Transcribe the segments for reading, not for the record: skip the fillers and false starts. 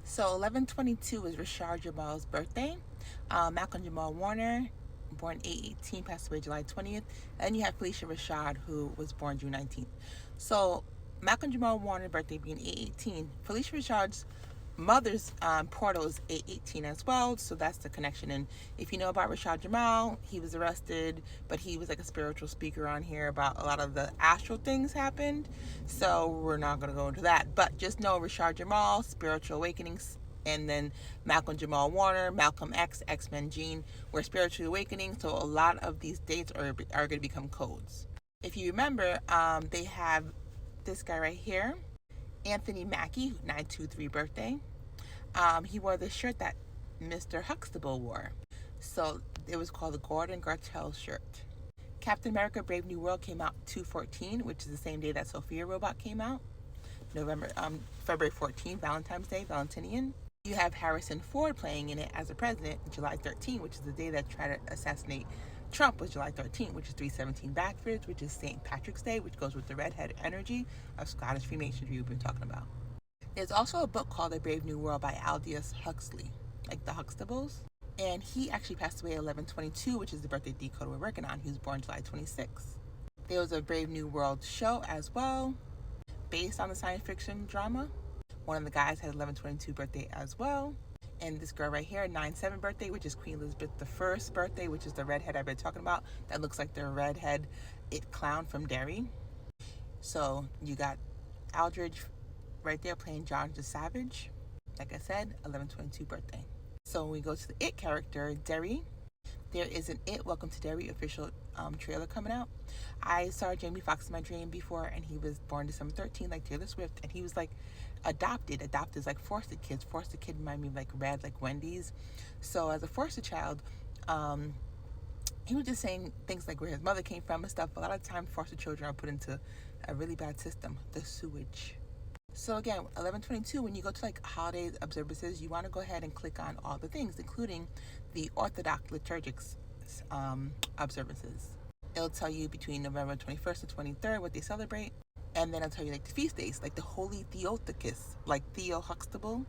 So 11/22 is Rashard Jamal's birthday. Malcolm Jamal Warner, born 8/18, passed away July 20th. And you have Felicia Rashad, who was born June 19th. So Malcolm Jamal Warner's birthday being 8/18. Felicia Rashad's mother's portal is 8/18 as well, so that's the connection. And if you know about Rashad Jamal, he was arrested, but he was like a spiritual speaker on here about a lot of the astral things happened, so we're not going to go into that. But just know Rashad Jamal, spiritual awakenings, and then Malcolm Jamal Warner, Malcolm X, X-Men gene, were spiritual awakenings, so a lot of these dates are going to become codes. If you remember, they have this guy right here, Anthony Mackie, 9/23 birthday. He wore the shirt that Mr. Huxtable wore. So it was called the Gordon Gartrell shirt. Captain America Brave New World came out 2/14, which is the same day that Sophia Robot came out. February 14th, Valentine's Day, Valentinian. You have Harrison Ford playing in it as a president, July 13th, which is the day that tried to assassinate Trump, was July 13th, which is 3/17 backwards, which is St. Patrick's Day, which goes with the redhead energy of Scottish Freemasonry we've been talking about. There's also a book called The Brave New World by Aldous Huxley, like the Huxtables. And he actually passed away 11/22, which is the birthday decode we're working on. He was born July 26th. There was a Brave New World show as well, based on the science fiction drama. One of the guys had 11/22 birthday as well. And this girl right here, 9/7 birthday, which is Queen Elizabeth I's birthday, which is the redhead I've been talking about. That looks like the redhead it clown from Derry. So you got Aldridge right there playing John the Savage. Like I said, 11/22 birthday. So when we go to the It character, Derry, there is an It Welcome to Derry official trailer coming out. I saw Jamie Foxx in my dream before, and he was born December 13th, like Taylor Swift, and he was like adopted. Adopted is like foster kids. Foster kid remind me of like Red, like Wendy's. So as a foster child, he was just saying things like where his mother came from and stuff. A lot of times foster children are put into a really bad system, the sewage. So again, 11/22, when you go to like holiday observances, you want to go ahead and click on all the things, including the Orthodox liturgics observances. It'll tell you between November 21st and 23rd what they celebrate, and then it'll tell you like the feast days, like the Holy Theotokos, like Theo Huxtable.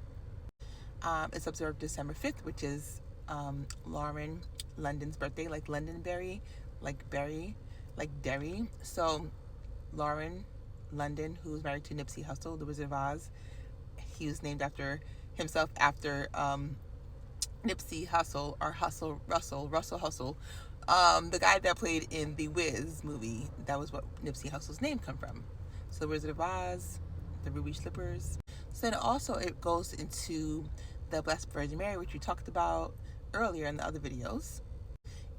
It's observed December 5th, which is Lauren London's birthday, like Londonberry, like Berry, like Derry. So Lauren London, who was married to Nipsey Hussle, the Wizard of Oz. He was named after himself after Nipsey Hussle, or Russell Hussle, the guy that played in the Wiz movie. That was what Nipsey Hussle's name come from. So the Wizard of Oz, the Ruby Slippers. So then also it goes into the Blessed Virgin Mary, which we talked about earlier in the other videos,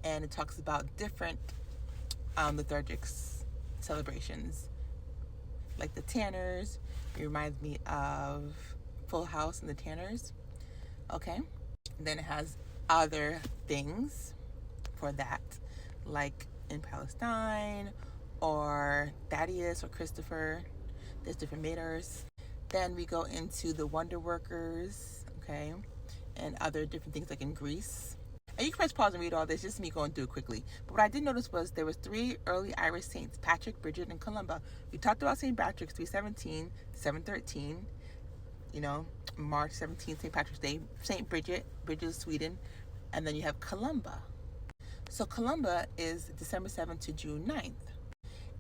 and it talks about different liturgics celebrations. Like the Tanners, it reminds me of Full House and the Tanners. Okay, and then it has other things for that, like in Palestine, or Thaddeus or Christopher. There's different maters. Then we go into the Wonder Workers, okay, and other different things like in Greece. And you can press pause and read all this, just me going through it quickly. But what I did notice was there was 3 early Irish saints, Patrick, Bridget, and Columba. We talked about St. Patrick's, 3/17, 7/13, March 17th, St. Patrick's Day. St. Bridget is Sweden. And then you have Columba. So Columba is December 7th to June 9th.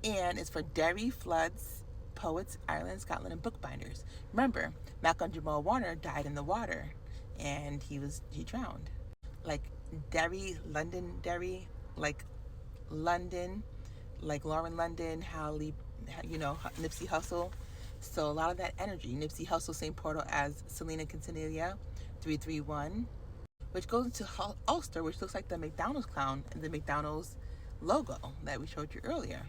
And it's for Derry, floods, poets, Ireland, Scotland, and bookbinders. Remember, Malcolm Jamal Warner died in the water, and he drowned. Like Derry, London, Derry, like London, like Lauren London, Nipsey Hussle. So a lot of that energy. Nipsey Hussle, same portal as Selena Quintanilla, 331, which goes into Ulster, which looks like the McDonald's clown and the McDonald's logo that we showed you earlier.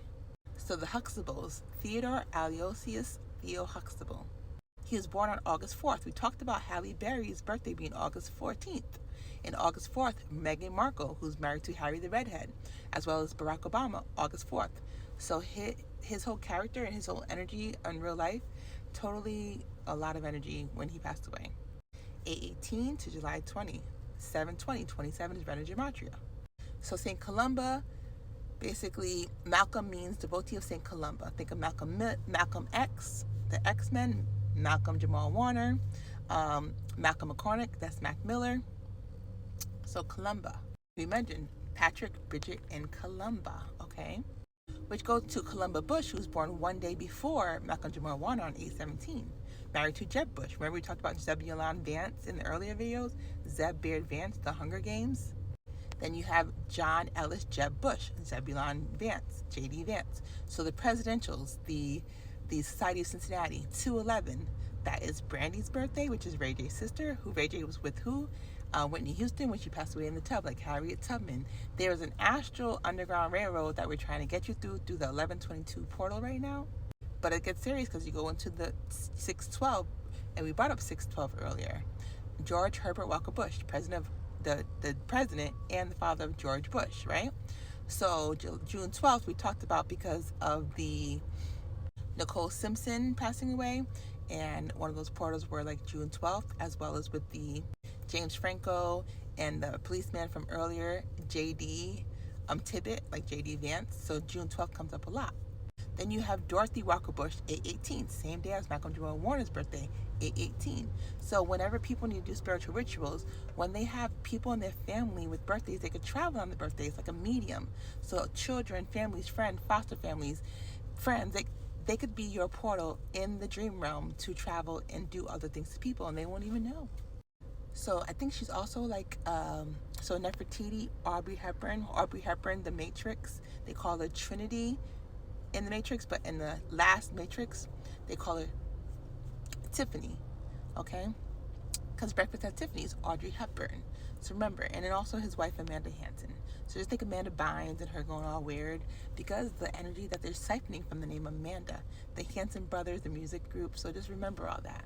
So the Huxtables, Theodore Aloysius Theo Huxtable. He was born on August 4th. We talked about Halle Berry's birthday being August 14th. And August 4th, Meghan Markle, who's married to Harry the Redhead, as well as Barack Obama, August 4th. So his whole character and his whole energy in real life, totally a lot of energy when he passed away. 8/18 to July 20, 7/20, 27 is Reina Gematria. So St. Columba, basically, Malcolm means devotee of St. Columba. Think of Malcolm X, the X-Men, Malcolm Jamal Warner. Malcolm McCormick, that's Mac Miller. So Columba, we mentioned Patrick, Bridget, and Columba, okay? Which goes to Columba Bush, who was born one day before Malcolm Jamal Warner on 8/17. Married to Jeb Bush. Remember we talked about Zebulon Vance in the earlier videos? Zeb Beard Vance, The Hunger Games. Then you have John Ellis Jeb Bush, Zebulon Vance, J.D. Vance. So the presidentials, the Society of Cincinnati, 211, that is Brandy's birthday, which is Ray J's sister, who Ray J was with who? Whitney Houston when she passed away in the tub, like Harriet Tubman. There's an astral underground railroad that we're trying to get you through the 1122 portal right now. But it gets serious because you go into the 612, and we brought up 612 earlier. George Herbert Walker Bush, president of the president and the father of George Bush, right? So June 12th we talked about because of the Nicole Simpson passing away, and one of those portals were like June 12th, as well as with the James Franco and the policeman from earlier, J.D. Tibbet, like J.D. Vance. So June 12th comes up a lot. Then you have Dorothy Walker Bush, 8/18, same day as Malcolm Jamal Warner's birthday, 8/18. So whenever people need to do spiritual rituals, when they have people in their family with birthdays, they could travel on the birthdays like a medium. So children, families, friends, foster families, friends, they could be your portal in the dream realm to travel and do other things to people, and they won't even know. So I think she's also like, so Nefertiti, Audrey Hepburn, the Matrix, they call her Trinity in the Matrix, but in the last Matrix, they call her Tiffany, okay? Because Breakfast at Tiffany's, Audrey Hepburn. So remember, and then also his wife, Amanda Hansen. So just think Amanda Bynes and her going all weird because the energy that they're siphoning from the name Amanda, the Hansen brothers, the music group. So just remember all that.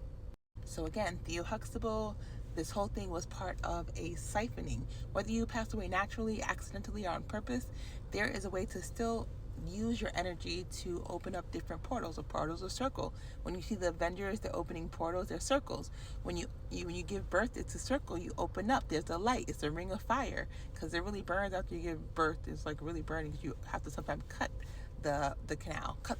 So again, Theo Huxtable, this whole thing was part of a siphoning. Whether you pass away naturally, accidentally, or on purpose, there is a way to still use your energy to open up different portals. A portal's a circle. When you see the Avengers, they're opening portals, they're circles. When you give birth, it's a circle. You open up, there's a light, it's a ring of fire, because it really burns after you give birth. It's like really burning because you have to sometimes cut the canal, cut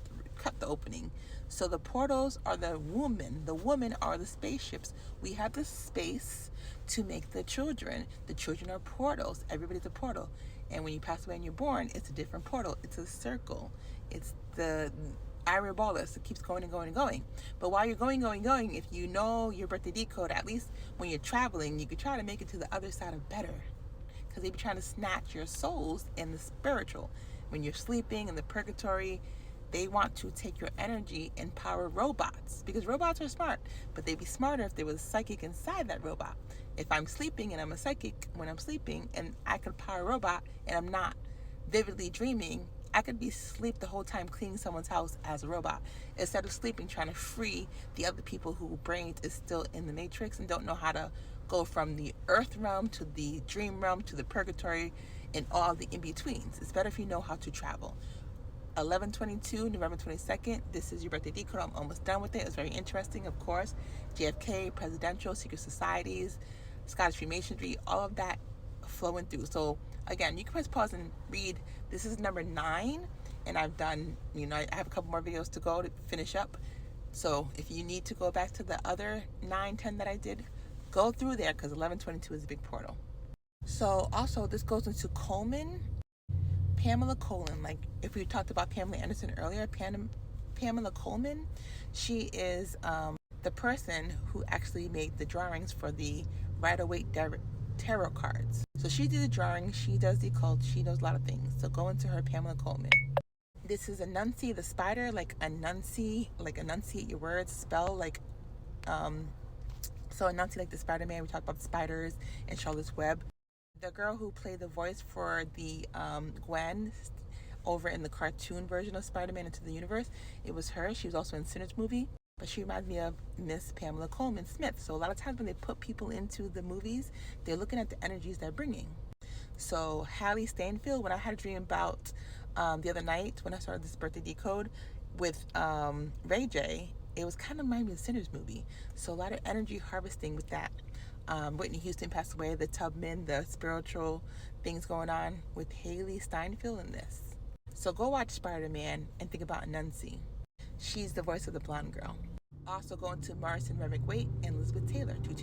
the opening. So the portals are the woman. The women are the spaceships. We have the space to make the children. The children are portals. Everybody's a portal. And when you pass away and you're born, it's a different portal. It's a circle. It's the Irobolus. It keeps going and going and going. But while you're going, if you know your birthday decode, at least when you're traveling, you could try to make it to the other side of better. Because they be trying to snatch your souls in the spiritual. When you're sleeping in the purgatory, they want to take your energy and power robots, because robots are smart, but they'd be smarter if there was a psychic inside that robot. If I'm sleeping and I'm a psychic when I'm sleeping and I could power a robot and I'm not vividly dreaming, I could be asleep the whole time cleaning someone's house as a robot instead of sleeping trying to free the other people whose brains is still in the matrix and don't know how to go from the earth realm to the dream realm to the purgatory and all the in-betweens. It's better if you know how to travel. 11/22, November 22nd. This is your birthday decode. I'm almost done with it. It's very interesting, of course. JFK, presidential, secret societies, Scottish Freemasonry, all of that flowing through. So again, you can press pause and read. This is number 9, and I've done, I have a couple more videos to go to finish up. So if you need to go back to the other 9, 10 that I did, go through there, because 11/22 is a big portal. So also this goes into Coleman. Pamela Colin, like if we talked about Pamela Anderson earlier, Pamela Coleman, she is the person who actually made the drawings for the Rider-Waite tarot cards. So she did the drawing, she does the occult, she knows a lot of things. So go into her, Pamela Coleman. This is Anansi the spider, like enunciate your words, spell like so Anansi like the Spider-Man. We talked about the spiders and Charlotte's Web. The girl who played the voice for the Gwen over in the cartoon version of Spider-Man Into the Universe, it was her. She was also in Sinner's movie, but she reminds me of Miss Pamela Coleman Smith. So a lot of times when they put people into the movies, they're looking at the energies they're bringing. So Hallie Steinfeld, when I had a dream about the other night when I started this birthday decode with Ray J, it was kind of reminding me of Sinner's movie. So a lot of energy harvesting with that. Whitney Houston passed away, the Tubman, the spiritual things going on with Haley Steinfeld in this. So go watch Spider-Man and think about Nancy. She's the voice of the blonde girl. Also going to Morrison Remick Waite and Elizabeth Taylor, 2